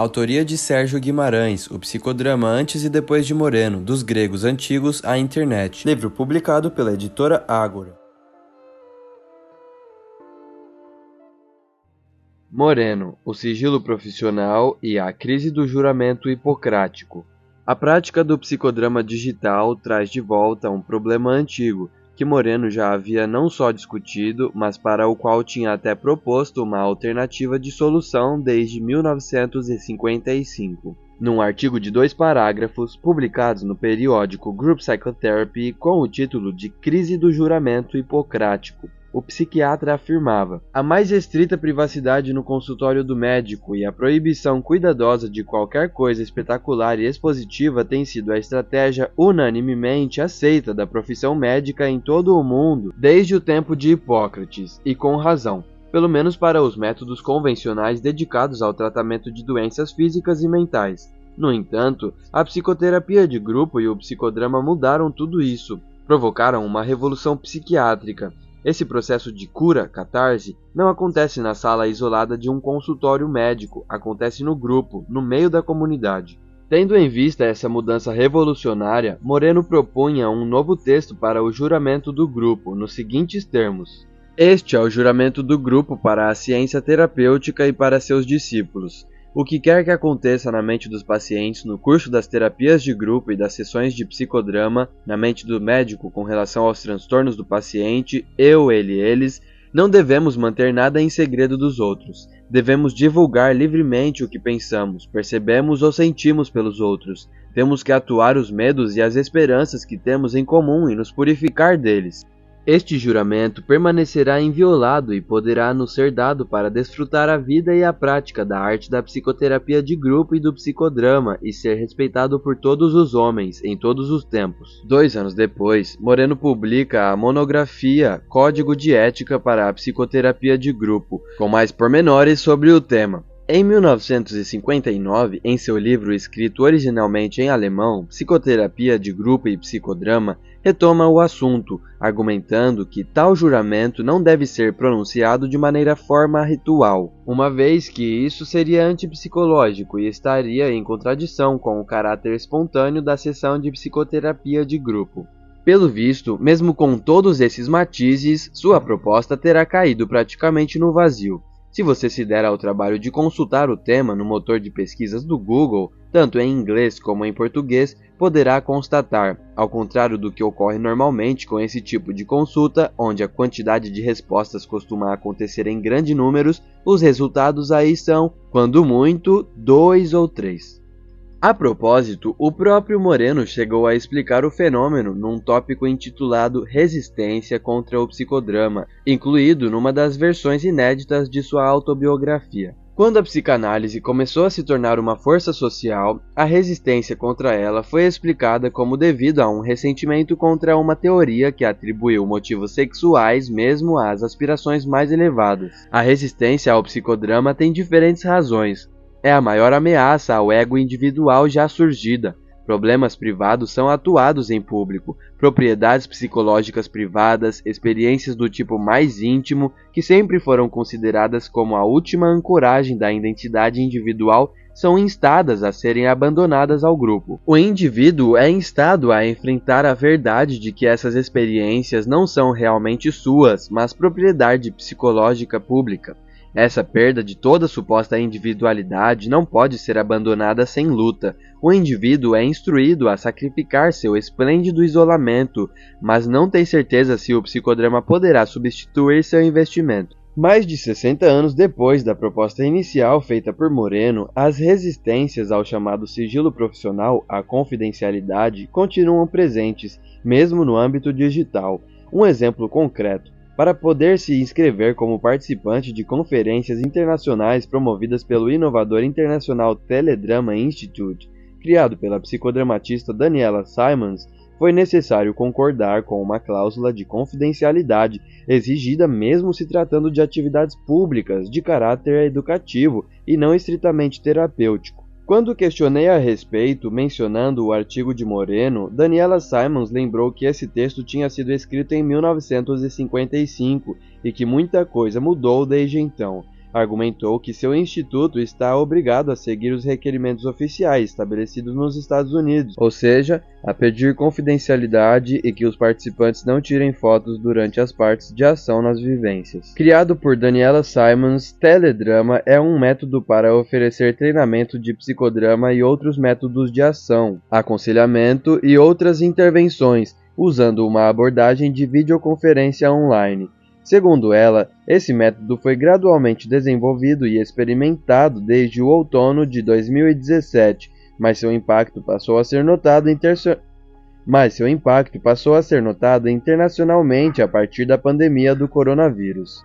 Autoria de Sérgio Guimarães, o psicodrama Antes e Depois de Moreno, dos gregos antigos à internet. Livro publicado pela editora Ágora. Moreno, o sigilo profissional e a crise do juramento hipocrático. A prática do psicodrama digital traz de volta um problema antigo, que Moreno já havia não só discutido, mas para o qual tinha até proposto uma alternativa de solução desde 1955. Num artigo de 2 parágrafos, publicados no periódico Group Psychotherapy com o título de Crise do Juramento Hipocrático, o psiquiatra afirmava: a mais estrita privacidade no consultório do médico e a proibição cuidadosa de qualquer coisa espetacular e expositiva tem sido a estratégia unanimemente aceita da profissão médica em todo o mundo desde o tempo de Hipócrates, e com razão, pelo menos para os métodos convencionais dedicados ao tratamento de doenças físicas e mentais. No entanto, a psicoterapia de grupo e o psicodrama mudaram tudo isso, provocaram uma revolução psiquiátrica. Esse processo de cura, catarse, não acontece na sala isolada de um consultório médico, acontece no grupo, no meio da comunidade. Tendo em vista essa mudança revolucionária, Moreno propunha um novo texto para o juramento do grupo, nos seguintes termos: este é o juramento do grupo para a ciência terapêutica e para seus discípulos. O que quer que aconteça na mente dos pacientes no curso das terapias de grupo e das sessões de psicodrama, na mente do médico com relação aos transtornos do paciente, eu, ele, eles, não devemos manter nada em segredo dos outros. Devemos divulgar livremente o que pensamos, percebemos ou sentimos pelos outros. Temos que atuar os medos e as esperanças que temos em comum e nos purificar deles. Este juramento permanecerá inviolado e poderá nos ser dado para desfrutar a vida e a prática da arte da psicoterapia de grupo e do psicodrama e ser respeitado por todos os homens, em todos os tempos. 2 anos depois, Moreno publica a monografia Código de Ética para a Psicoterapia de Grupo, com mais pormenores sobre o tema. Em 1959, em seu livro escrito originalmente em alemão, Psicoterapia de Grupo e Psicodrama, retoma o assunto, argumentando que tal juramento não deve ser pronunciado de maneira forma ritual, uma vez que isso seria antipsicológico e estaria em contradição com o caráter espontâneo da sessão de psicoterapia de grupo. Pelo visto, mesmo com todos esses matizes, sua proposta terá caído praticamente no vazio. Se você se der ao trabalho de consultar o tema no motor de pesquisas do Google, tanto em inglês como em português, poderá constatar, ao contrário do que ocorre normalmente com esse tipo de consulta, onde a quantidade de respostas costuma acontecer em grandes números, os resultados aí são, quando muito, 2 ou 3. A propósito, o próprio Moreno chegou a explicar o fenômeno num tópico intitulado Resistência contra o Psicodrama, incluído numa das versões inéditas de sua autobiografia. Quando a psicanálise começou a se tornar uma força social, a resistência contra ela foi explicada como devido a um ressentimento contra uma teoria que atribuiu motivos sexuais mesmo às aspirações mais elevadas. A resistência ao psicodrama tem diferentes razões. É a maior ameaça ao ego individual já surgida. Problemas privados são atuados em público, propriedades psicológicas privadas, experiências do tipo mais íntimo, que sempre foram consideradas como a última ancoragem da identidade individual, são instadas a serem abandonadas ao grupo. O indivíduo é instado a enfrentar a verdade de que essas experiências não são realmente suas, mas propriedade psicológica pública. Essa perda de toda suposta individualidade não pode ser abandonada sem luta. O indivíduo é instruído a sacrificar seu esplêndido isolamento, mas não tem certeza se o psicodrama poderá substituir seu investimento. Mais de 60 anos depois da proposta inicial feita por Moreno, as resistências ao chamado sigilo profissional, à confidencialidade, continuam presentes, mesmo no âmbito digital. Um exemplo concreto: para poder se inscrever como participante de conferências internacionais promovidas pelo inovador internacional Teledrama Institute, criado pela psicodramatista Daniela Simons, foi necessário concordar com uma cláusula de confidencialidade exigida mesmo se tratando de atividades públicas de caráter educativo e não estritamente terapêutico. Quando questionei a respeito, mencionando o artigo de Moreno, Daniela Simons lembrou que esse texto tinha sido escrito em 1955 e que muita coisa mudou desde então. Argumentou que seu instituto está obrigado a seguir os requerimentos oficiais estabelecidos nos Estados Unidos, ou seja, a pedir confidencialidade e que os participantes não tirem fotos durante as partes de ação nas vivências. Criado por Daniela Simons, teledrama é um método para oferecer treinamento de psicodrama e outros métodos de ação, aconselhamento e outras intervenções, usando uma abordagem de videoconferência online. Segundo ela, esse método foi gradualmente desenvolvido e experimentado desde o outono de 2017, mas seu impacto passou a ser notado internacionalmente a partir da pandemia do coronavírus.